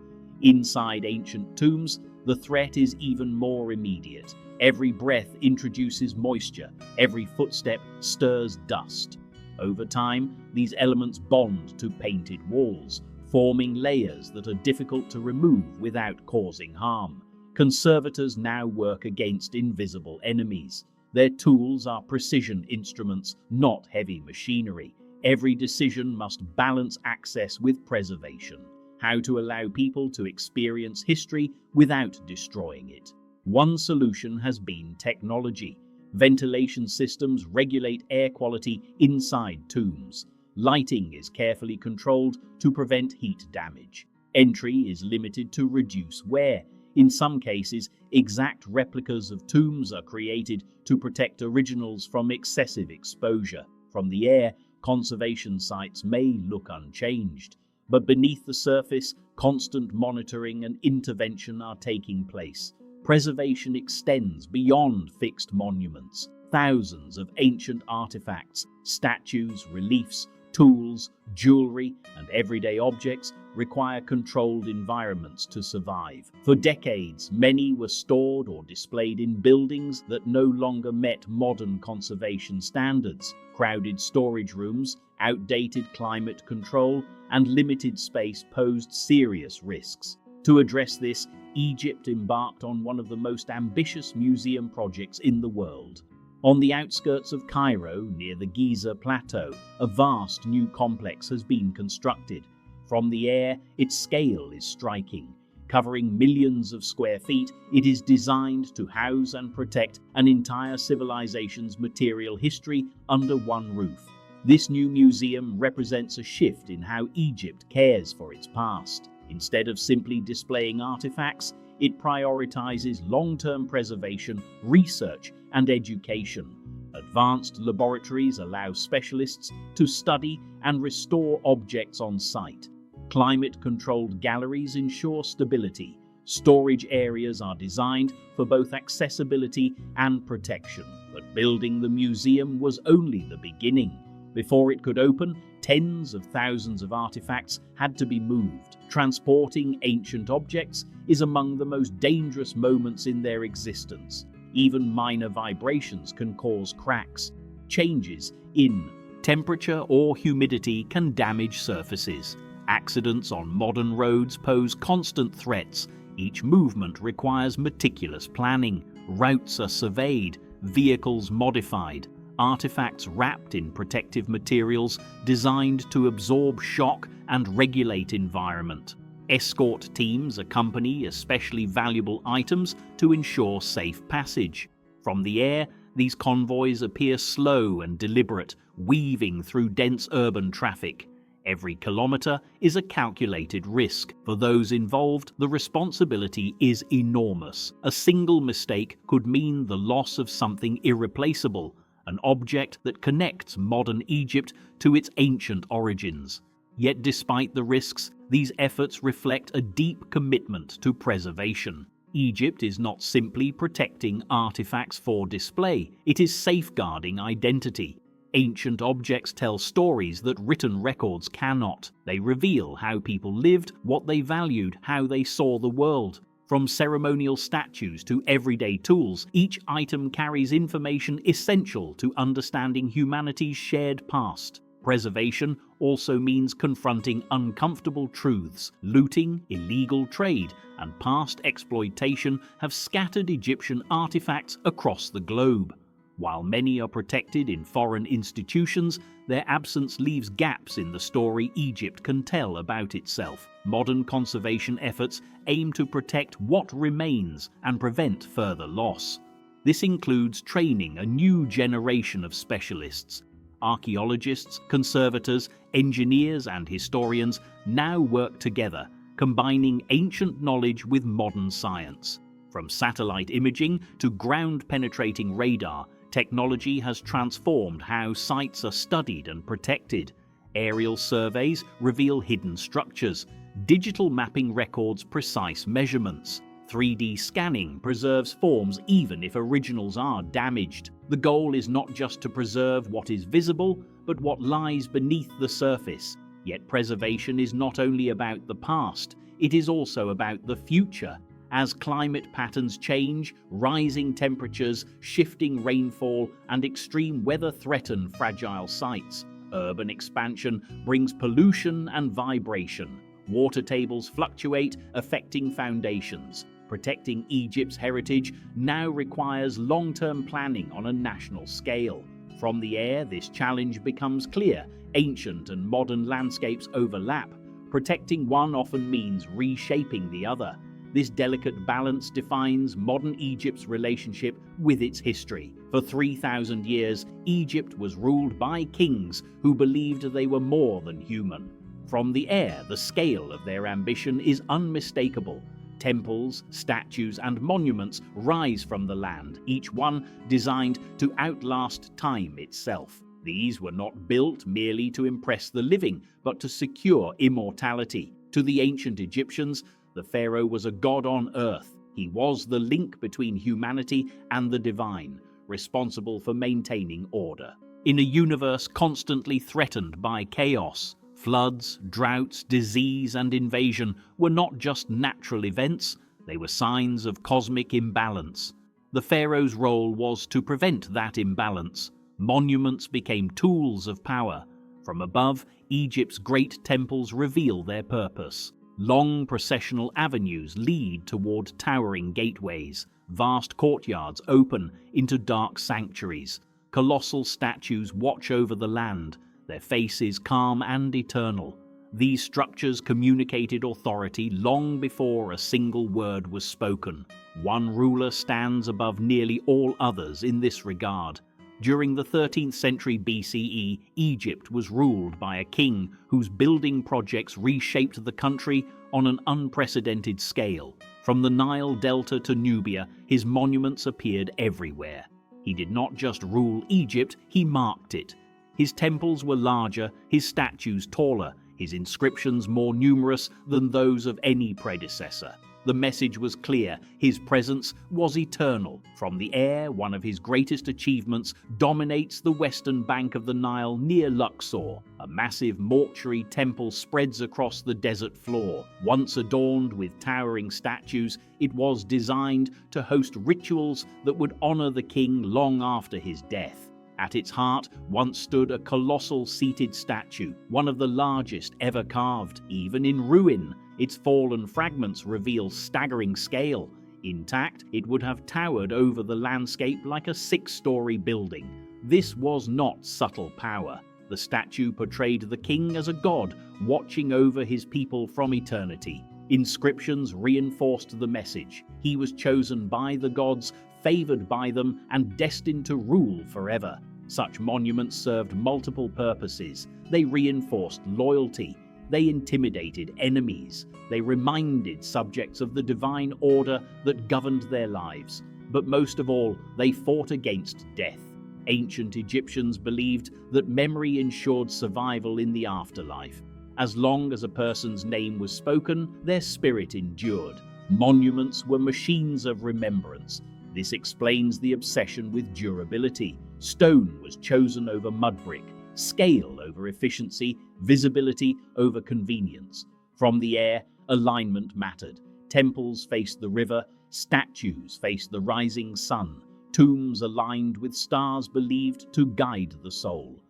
Inside ancient tombs, the threat is even more immediate. Every breath introduces moisture, every footstep stirs dust. Over time, these elements bond to painted walls, forming layers that are difficult to remove without causing harm. Conservators now work against invisible enemies. Their tools are precision instruments, not heavy machinery. Every decision must balance access with preservation. How to allow people to experience history without destroying it. One solution has been technology. Ventilation systems regulate air quality inside tombs. Lighting is carefully controlled to prevent heat damage. Entry is limited to reduce wear. In some cases, exact replicas of tombs are created to protect originals from excessive exposure. From the air, conservation sites may look unchanged, but beneath the surface, constant monitoring and intervention are taking place. Preservation extends beyond fixed monuments. Thousands of ancient artifacts, statues, reliefs, tools, jewelry, and everyday objects require controlled environments to survive. For decades, many were stored or displayed in buildings that no longer met modern conservation standards. Crowded storage rooms, outdated climate control, and limited space posed serious risks. To address this, Egypt embarked on one of the most ambitious museum projects in the world. On the outskirts of Cairo, near the Giza plateau, a vast new complex has been constructed. From the air, its scale is striking. Covering millions of square feet, it is designed to house and protect an entire civilization's material history under one roof. This new museum represents a shift in how Egypt cares for its past. Instead of simply displaying artifacts, it prioritizes long-term preservation, research, and education. Advanced laboratories allow specialists to study and restore objects on site. Climate-controlled galleries ensure stability. Storage areas are designed for both accessibility and protection. But building the museum was only the beginning. Before it could open, tens of thousands of artifacts had to be moved. Transporting ancient objects is among the most dangerous moments in their existence. Even minor vibrations can cause cracks. Changes in temperature or humidity can damage surfaces. Accidents on modern roads pose constant threats. Each movement requires meticulous planning. Routes are surveyed, vehicles modified, artifacts wrapped in protective materials designed to absorb shock and regulate environment. Escort teams accompany especially valuable items to ensure safe passage. From the air, these convoys appear slow and deliberate, weaving through dense urban traffic. Every kilometre is a calculated risk. For those involved, the responsibility is enormous. A single mistake could mean the loss of something irreplaceable, an object that connects modern Egypt to its ancient origins. Yet despite the risks, these efforts reflect a deep commitment to preservation. Egypt is not simply protecting artifacts for display, it is safeguarding identity. Ancient objects tell stories that written records cannot. They reveal how people lived, what they valued, how they saw the world. From ceremonial statues to everyday tools, each item carries information essential to understanding humanity's shared past. Preservation also means confronting uncomfortable truths. Looting, illegal trade, and past exploitation have scattered Egyptian artifacts across the globe. While many are protected in foreign institutions, their absence leaves gaps in the story Egypt can tell about itself. Modern conservation efforts aim to protect what remains and prevent further loss. This includes training a new generation of specialists. Archaeologists, conservators, engineers, and historians now work together, combining ancient knowledge with modern science. From satellite imaging to ground-penetrating radar, technology has transformed how sites are studied and protected. Aerial surveys reveal hidden structures. Digital mapping records precise measurements. 3D scanning preserves forms even if originals are damaged. The goal is not just to preserve what is visible, but what lies beneath the surface. Yet preservation is not only about the past, it is also about the future. As climate patterns change, rising temperatures, shifting rainfall, and extreme weather threaten fragile sites. Urban expansion brings pollution and vibration. Water tables fluctuate, affecting foundations. Protecting Egypt's heritage now requires long-term planning on a national scale. From the air, this challenge becomes clear. Ancient and modern landscapes overlap. Protecting one often means reshaping the other. This delicate balance defines modern Egypt's relationship with its history. For 3,000 years, Egypt was ruled by kings who believed they were more than human. From the air, the scale of their ambition is unmistakable. Temples, statues, and monuments rise from the land, each one designed to outlast time itself. These were not built merely to impress the living, but to secure immortality. To the ancient Egyptians, the pharaoh was a god on earth. He was the link between humanity and the divine, responsible for maintaining order. In a universe constantly threatened by chaos, floods, droughts, disease, and invasion were not just natural events, they were signs of cosmic imbalance. The pharaoh's role was to prevent that imbalance. Monuments became tools of power. From above, Egypt's great temples reveal their purpose. Long processional avenues lead toward towering gateways. Vast courtyards open into dark sanctuaries. Colossal statues watch over the land, their faces calm and eternal. These structures communicated authority long before a single word was spoken. One ruler stands above nearly all others in this regard. During the 13th century BCE, Egypt was ruled by a king whose building projects reshaped the country on an unprecedented scale. From the Nile Delta to Nubia, his monuments appeared everywhere. He did not just rule Egypt, he marked it. His temples were larger, his statues taller, his inscriptions more numerous than those of any predecessor. The message was clear, his presence was eternal. From the air, one of his greatest achievements dominates the western bank of the Nile near Luxor. A massive mortuary temple spreads across the desert floor. Once adorned with towering statues, it was designed to host rituals that would honor the king long after his death. At its heart once stood a colossal seated statue, one of the largest ever carved. Even in ruin, its fallen fragments reveal staggering scale. Intact, it would have towered over the landscape like a 6-story building. This was not subtle power. The statue portrayed the king as a god, watching over his people from eternity. Inscriptions reinforced the message. He was chosen by the gods, favored by them, and destined to rule forever. Such monuments served multiple purposes. They reinforced loyalty. They intimidated enemies. They reminded subjects of the divine order that governed their lives. But most of all, they fought against death. Ancient Egyptians believed that memory ensured survival in the afterlife. As long as a person's name was spoken, their spirit endured. Monuments were machines of remembrance. This explains the obsession with durability. Stone was chosen over mud brick, scale over efficiency, visibility over convenience. From the air, alignment mattered. Temples faced the river, statues faced the rising sun, tombs aligned with stars believed to guide the soul.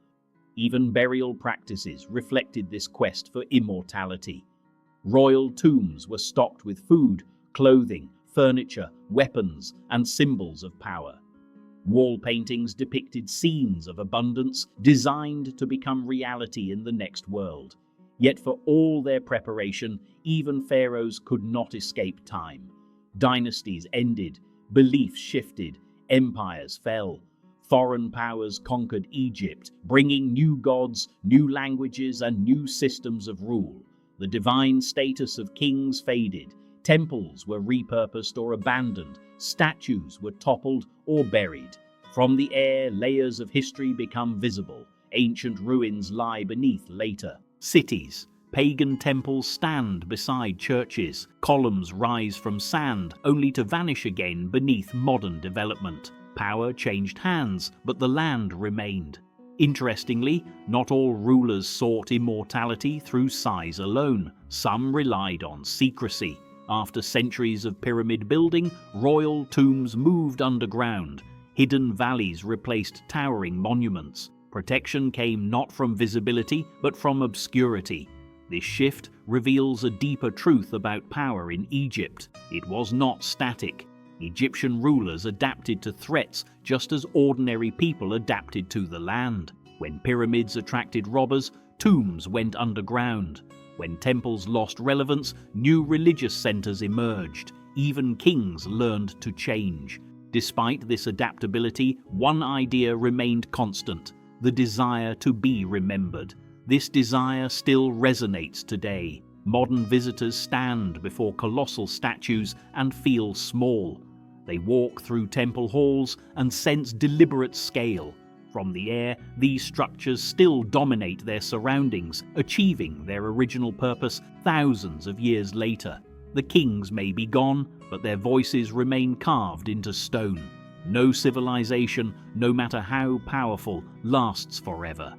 Even burial practices reflected this quest for immortality. Royal tombs were stocked with food, clothing, furniture, weapons, and symbols of power. Wall paintings depicted scenes of abundance designed to become reality in the next world. Yet for all their preparation, even pharaohs could not escape time. Dynasties ended, beliefs shifted, empires fell. Foreign powers conquered Egypt, bringing new gods, new languages, and new systems of rule. The divine status of kings faded. Temples were repurposed or abandoned. Statues were toppled or buried. From the air, layers of history become visible. Ancient ruins lie beneath later. Cities, pagan temples stand beside churches. Columns rise from sand, only to vanish again beneath modern development. Power changed hands, but the land remained. Interestingly, not all rulers sought immortality through size alone. Some relied on secrecy. After centuries of pyramid building, royal tombs moved underground. Hidden valleys replaced towering monuments. Protection came not from visibility, but from obscurity. This shift reveals a deeper truth about power in Egypt. It was not static. Egyptian rulers adapted to threats just as ordinary people adapted to the land. When pyramids attracted robbers, tombs went underground. When temples lost relevance, new religious centers emerged. Even kings learned to change. Despite this adaptability, one idea remained constant: the desire to be remembered. This desire still resonates today. Modern visitors stand before colossal statues and feel small. They walk through temple halls and sense deliberate scale. From the air, these structures still dominate their surroundings, achieving their original purpose thousands of years later. The kings may be gone, but their voices remain carved into stone. No civilization, no matter how powerful, lasts forever.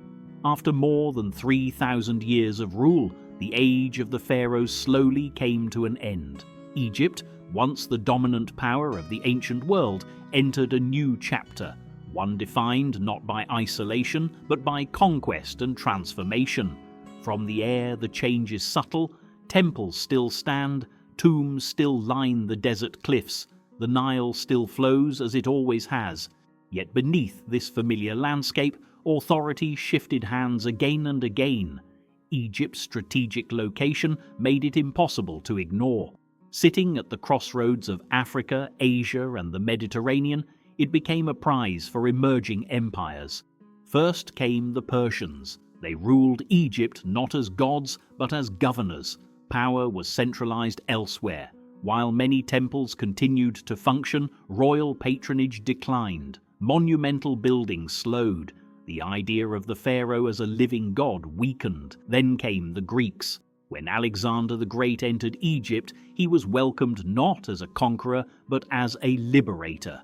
After more than 3,000 years of rule, the age of the pharaohs slowly came to an end. Egypt, once the dominant power of the ancient world, entered a new chapter, one defined not by isolation, but by conquest and transformation. From the air, the change is subtle. Temples still stand, tombs still line the desert cliffs, the Nile still flows as it always has. Yet beneath this familiar landscape, authority shifted hands again and again. Egypt's strategic location made it impossible to ignore. Sitting at the crossroads of Africa, Asia, and the Mediterranean, it became a prize for emerging empires. First came the Persians. They ruled Egypt not as gods, but as governors. Power was centralized elsewhere. While many temples continued to function, royal patronage declined. Monumental buildings slowed. The idea of the pharaoh as a living god weakened. Then came the Greeks. When Alexander the Great entered Egypt, he was welcomed not as a conqueror, but as a liberator.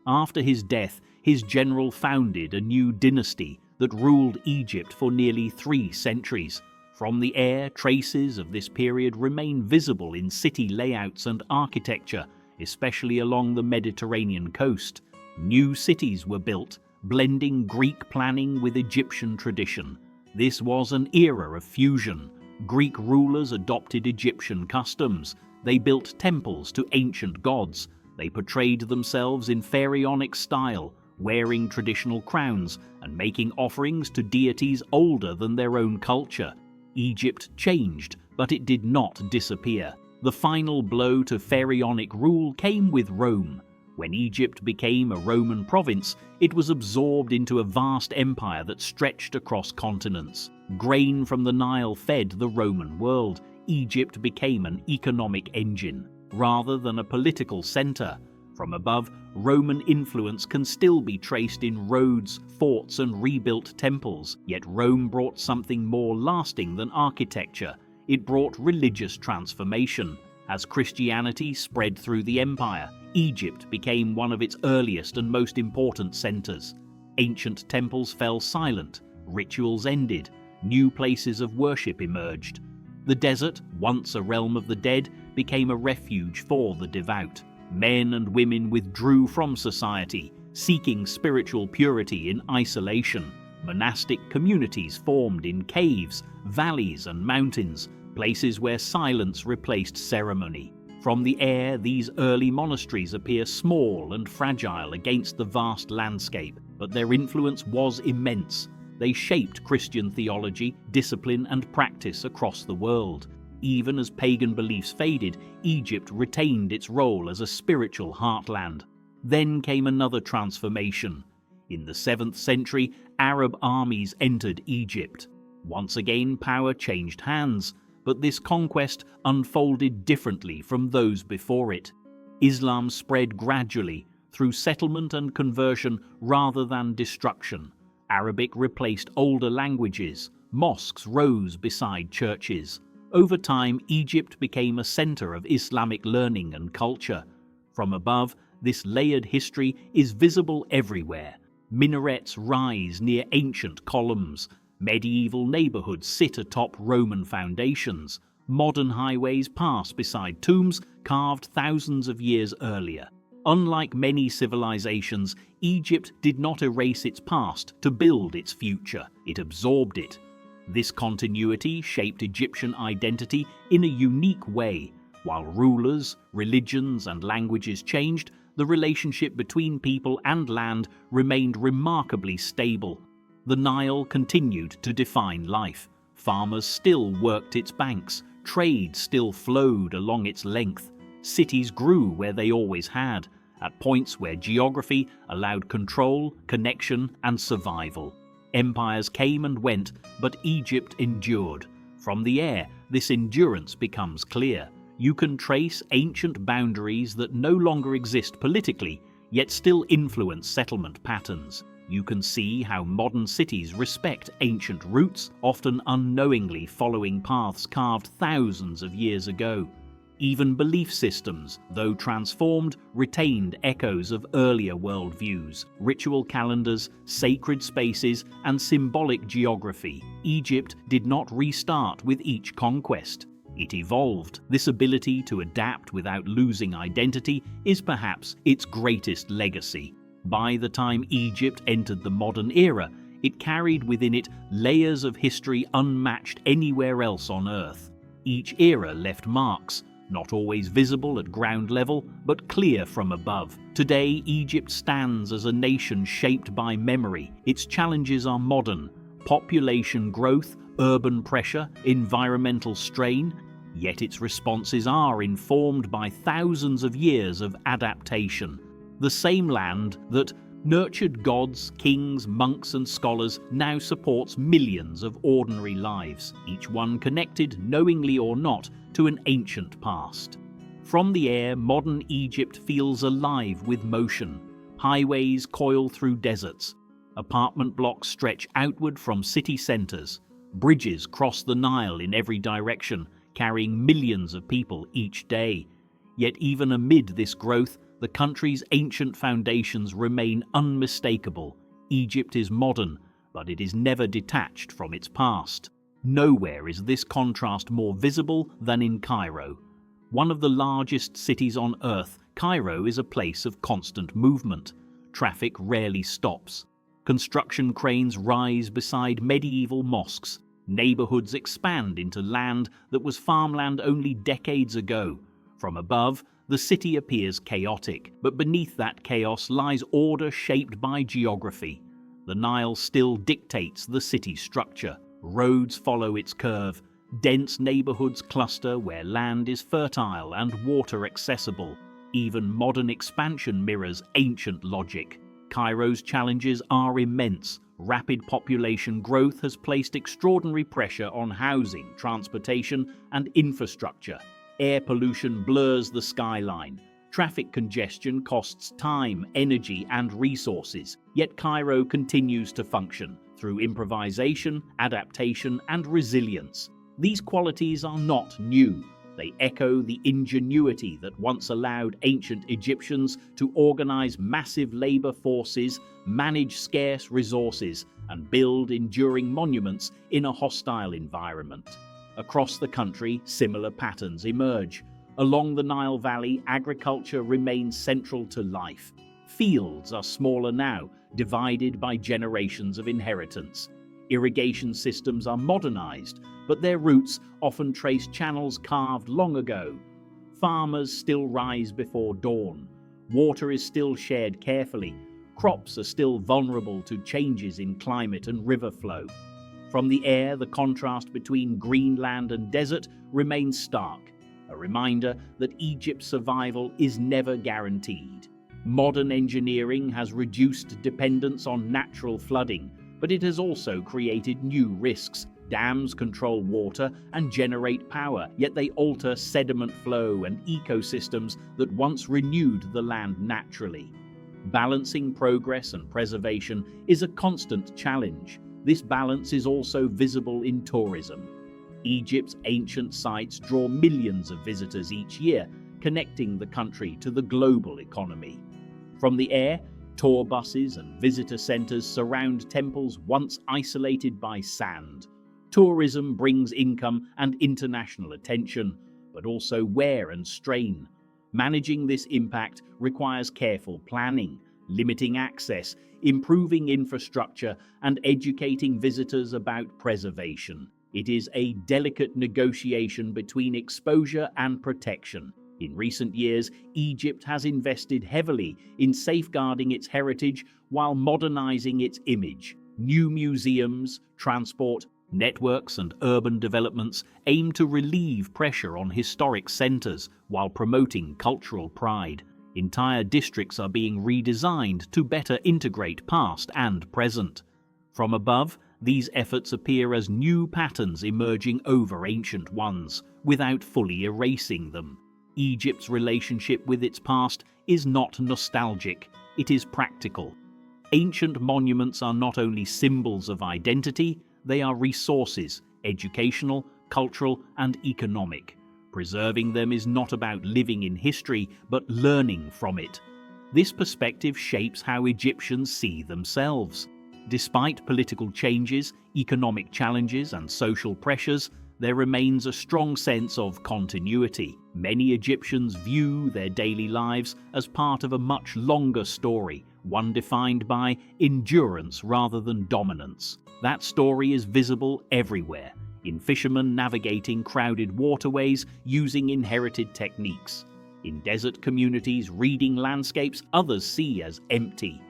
After his death, his general founded a new dynasty that ruled Egypt for nearly 3 centuries. From the air, traces of this period remain visible in city layouts and architecture, especially along the Mediterranean coast. New cities were built, blending Greek planning with Egyptian tradition. This was an era of fusion. Greek rulers adopted Egyptian customs. They built temples to ancient gods. They portrayed themselves in pharaonic style, wearing traditional crowns and making offerings to deities older than their own culture. Egypt changed, but it did not disappear. The final blow to pharaonic rule came with Rome. When Egypt became a Roman province, it was absorbed into a vast empire that stretched across continents. Grain from the Nile fed the Roman world. Egypt became an economic engine, rather than a political center. From above, Roman influence can still be traced in roads, forts, and rebuilt temples. Yet Rome brought something more lasting than architecture. It brought religious transformation. As Christianity spread through the empire, Egypt became one of its earliest and most important centers. Ancient temples fell silent, rituals ended, new places of worship emerged. The desert, once a realm of the dead, became a refuge for the devout. Men and women withdrew from society, seeking spiritual purity in isolation. Monastic communities formed in caves, valleys and mountains, places where silence replaced ceremony. From the air, these early monasteries appear small and fragile against the vast landscape, but their influence was immense. They shaped Christian theology, discipline and practice across the world. Even as pagan beliefs faded, Egypt retained its role as a spiritual heartland. Then came another transformation. In the 7th century, Arab armies entered Egypt. Once again, power changed hands, but this conquest unfolded differently from those before it. Islam spread gradually, through settlement and conversion rather than destruction. Arabic replaced older languages. Mosques rose beside churches. Over time, Egypt became a center of Islamic learning and culture. From above, this layered history is visible everywhere. Minarets rise near ancient columns. Medieval neighborhoods sit atop Roman foundations. Modern highways pass beside tombs carved thousands of years earlier. Unlike many civilizations, Egypt did not erase its past to build its future. It absorbed it. This continuity shaped Egyptian identity in a unique way. While rulers, religions, and languages changed, the relationship between people and land remained remarkably stable. The Nile continued to define life. Farmers still worked its banks. Trade still flowed along its length. Cities grew where they always had, at points where geography allowed control, connection, and survival. Empires came and went, but Egypt endured. From the air, this endurance becomes clear. You can trace ancient boundaries that no longer exist politically, yet still influence settlement patterns. You can see how modern cities respect ancient roots, often unknowingly following paths carved thousands of years ago. Even belief systems, though transformed, retained echoes of earlier worldviews, ritual calendars, sacred spaces, and symbolic geography. Egypt did not restart with each conquest. It evolved. This ability to adapt without losing identity is perhaps its greatest legacy. By the time Egypt entered the modern era, it carried within it layers of history unmatched anywhere else on Earth. Each era left marks, not always visible at ground level, but clear from above. Today, Egypt stands as a nation shaped by memory. Its challenges are modern: population growth, urban pressure, environmental strain. Yet its responses are informed by thousands of years of adaptation. The same land that nurtured gods, kings, monks and scholars now supports millions of ordinary lives, each one connected, knowingly or not, to an ancient past. From the air, modern Egypt feels alive with motion. Highways coil through deserts. Apartment blocks stretch outward from city centers. Bridges cross the Nile in every direction, carrying millions of people each day. Yet even amid this growth, the country's ancient foundations remain unmistakable. Egypt is modern, but it is never detached from its past. Nowhere is this contrast more visible than in Cairo. One of the largest cities on Earth, Cairo is a place of constant movement. Traffic rarely stops. Construction cranes rise beside medieval mosques. Neighborhoods expand into land that was farmland only decades ago. From above, the city appears chaotic, but beneath that chaos lies order shaped by geography. The Nile still dictates the city structure. Roads follow its curve. Dense neighborhoods cluster where land is fertile and water accessible. Even modern expansion mirrors ancient logic. Cairo's challenges are immense. Rapid population growth has placed extraordinary pressure on housing, transportation, and infrastructure. Air pollution blurs the skyline. Traffic congestion costs time, energy, and resources. Yet Cairo continues to function through improvisation, adaptation, and resilience. These qualities are not new. They echo the ingenuity that once allowed ancient Egyptians to organize massive labor forces, manage scarce resources, and build enduring monuments in a hostile environment. Across the country, similar patterns emerge. Along the Nile Valley, agriculture remains central to life. Fields are smaller now, divided by generations of inheritance. Irrigation systems are modernized, but their roots often trace channels carved long ago. Farmers still rise before dawn. Water is still shared carefully. Crops are still vulnerable to changes in climate and river flow. From the air, the contrast between green land and desert remains stark, a reminder that Egypt's survival is never guaranteed. Modern engineering has reduced dependence on natural flooding, but it has also created new risks. Dams control water and generate power, yet they alter sediment flow and ecosystems that once renewed the land naturally. Balancing progress and preservation is a constant challenge. This balance is also visible in tourism. Egypt's ancient sites draw millions of visitors each year, connecting the country to the global economy. From the air, tour buses and visitor centers surround temples once isolated by sand. Tourism brings income and international attention, but also wear and strain. Managing this impact requires careful planning, limiting access, improving infrastructure, and educating visitors about preservation. It is a delicate negotiation between exposure and protection. In recent years, Egypt has invested heavily in safeguarding its heritage while modernizing its image. New museums, transport, networks, and urban developments aim to relieve pressure on historic centers while promoting cultural pride. Entire districts are being redesigned to better integrate past and present. From above, these efforts appear as new patterns emerging over ancient ones, without fully erasing them. Egypt's relationship with its past is not nostalgic, it is practical. Ancient monuments are not only symbols of identity, they are resources, educational, cultural, and economic. Preserving them is not about living in history, but learning from it. This perspective shapes how Egyptians see themselves. Despite political changes, economic challenges, and social pressures, there remains a strong sense of continuity. Many Egyptians view their daily lives as part of a much longer story, one defined by endurance rather than dominance. That story is visible everywhere, in fishermen navigating crowded waterways using inherited techniques, in desert communities reading landscapes others see as empty,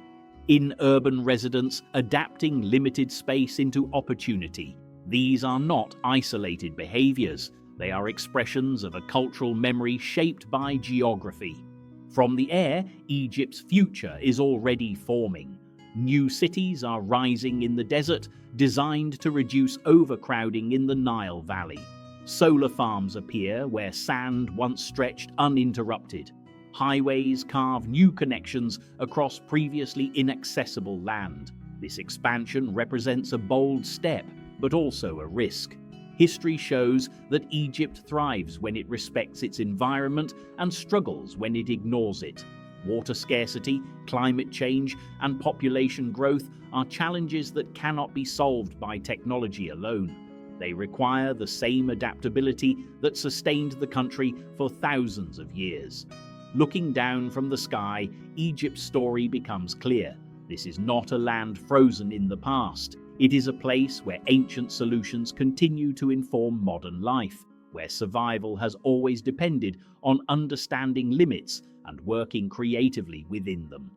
in urban residents adapting limited space into opportunity. These are not isolated behaviors, they are expressions of a cultural memory shaped by geography. From the air, Egypt's future is already forming. New cities are rising in the desert, designed to reduce overcrowding in the Nile Valley. Solar farms appear where sand once stretched uninterrupted. Highways carve new connections across previously inaccessible land. This expansion represents a bold step, but also a risk. History shows that Egypt thrives when it respects its environment and struggles when it ignores it. Water scarcity, climate change, and population growth are challenges that cannot be solved by technology alone. They require the same adaptability that sustained the country for thousands of years. Looking down from the sky, Egypt's story becomes clear. This is not a land frozen in the past. It is a place where ancient solutions continue to inform modern life, where survival has always depended on understanding limits and working creatively within them.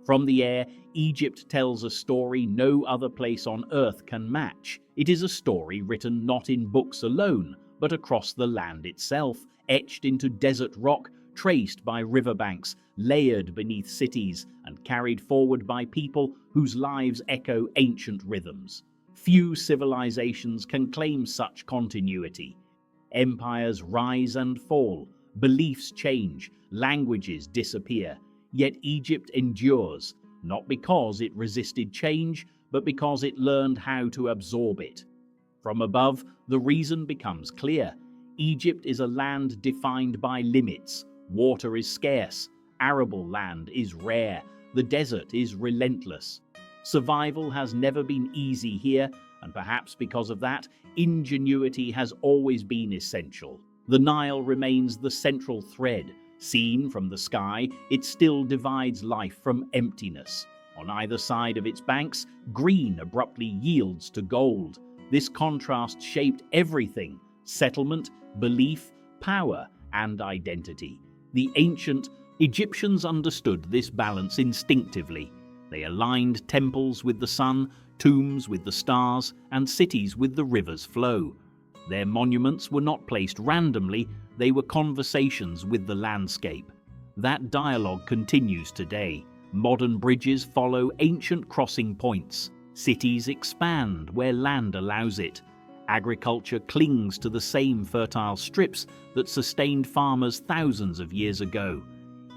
From the air, Egypt tells a story no other place on earth can match. It is a story written not in books alone, but across the land itself, etched into desert rock, traced by riverbanks, layered beneath cities, and carried forward by people whose lives echo ancient rhythms. Few civilizations can claim such continuity. Empires rise and fall, beliefs change, languages disappear, yet Egypt endures, not because it resisted change, but because it learned how to absorb it. From above, the reason becomes clear. Egypt is a land defined by limits. Water is scarce, arable land is rare, the desert is relentless. Survival has never been easy here, and perhaps because of that, ingenuity has always been essential. The Nile remains the central thread, Seen from the sky, it still divides life from emptiness. On either side of its banks, green abruptly yields to gold. This contrast shaped everything: settlement, belief, power, and identity. The ancient Egyptians understood this balance instinctively. They aligned temples with the sun, tombs with the stars, and cities with the river's flow. Their monuments were not placed randomly, they were conversations with the landscape. That dialogue continues today. Modern bridges follow ancient crossing points. Cities expand where land allows it. Agriculture clings to the same fertile strips that sustained farmers thousands of years ago.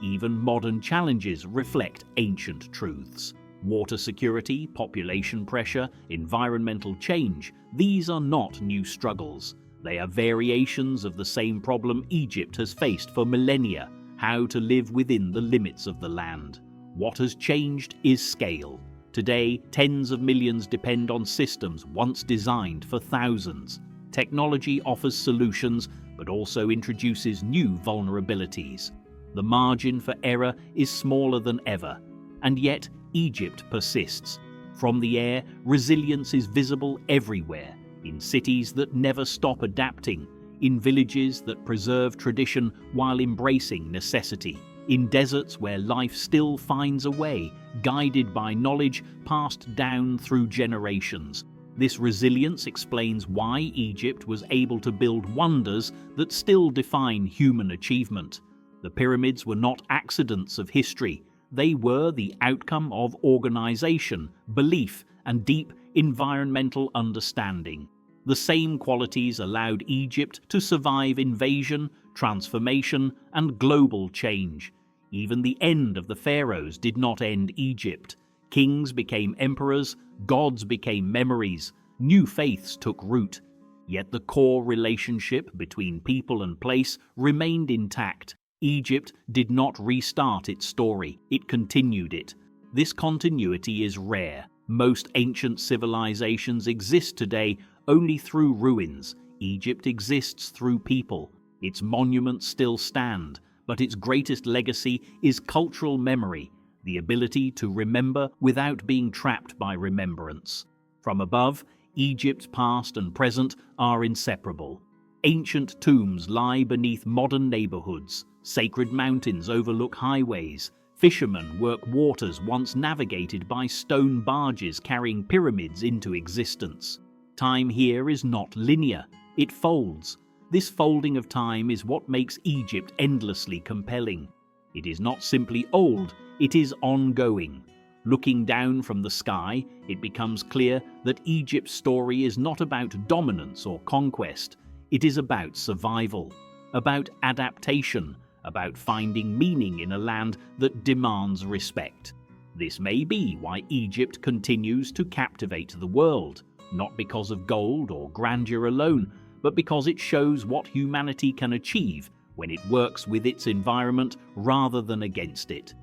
Even modern challenges reflect ancient truths. Water security, population pressure, environmental change, these are not new struggles. They are variations of the same problem Egypt has faced for millennia: how to live within the limits of the land. What has changed is scale. Today, tens of millions depend on systems once designed for thousands. Technology offers solutions, but also introduces new vulnerabilities. The margin for error is smaller than ever, and yet Egypt persists. From the air, resilience is visible everywhere, in cities that never stop adapting, in villages that preserve tradition while embracing necessity, in deserts where life still finds a way, guided by knowledge passed down through generations. This resilience explains why Egypt was able to build wonders that still define human achievement. The pyramids were not accidents of history. They were the outcome of organization, belief, and deep environmental understanding. The same qualities allowed Egypt to survive invasion, transformation, and global change. Even the end of the pharaohs did not end Egypt. Kings became emperors, gods became memories, new faiths took root. Yet the core relationship between people and place remained intact. Egypt did not restart its story, it continued it. This continuity is rare. Most ancient civilizations exist today only through ruins. Egypt exists through people. Its monuments still stand, but its greatest legacy is cultural memory, the ability to remember without being trapped by remembrance. From above, Egypt's past and present are inseparable. Ancient tombs lie beneath modern neighborhoods. Sacred mountains overlook highways. Fishermen work waters once navigated by stone barges carrying pyramids into existence. Time here is not linear, it folds. This folding of time is what makes Egypt endlessly compelling. It is not simply old, it is ongoing. Looking down from the sky, it becomes clear that Egypt's story is not about dominance or conquest. It is about survival, about adaptation, about finding meaning in a land that demands respect. This may be why Egypt continues to captivate the world, not because of gold or grandeur alone, but because it shows what humanity can achieve when it works with its environment rather than against it.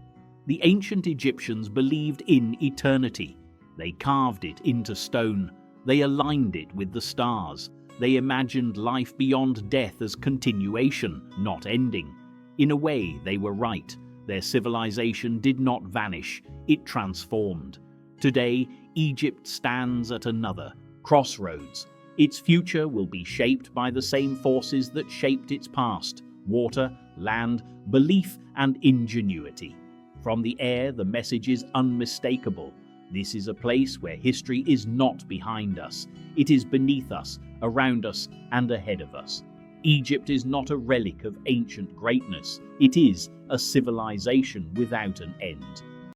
The ancient Egyptians believed in eternity. They carved it into stone. They aligned it with the stars. They imagined life beyond death as continuation, not ending. In a way, they were right. Their civilization did not vanish, it transformed. Today, Egypt stands at another crossroads. Its future will be shaped by the same forces that shaped its past: water, land, belief, and ingenuity. From the air, the message is unmistakable. This is a place where history is not behind us. It is beneath us, around us, and ahead of us. Egypt is not a relic of ancient greatness. It is a civilization without an end.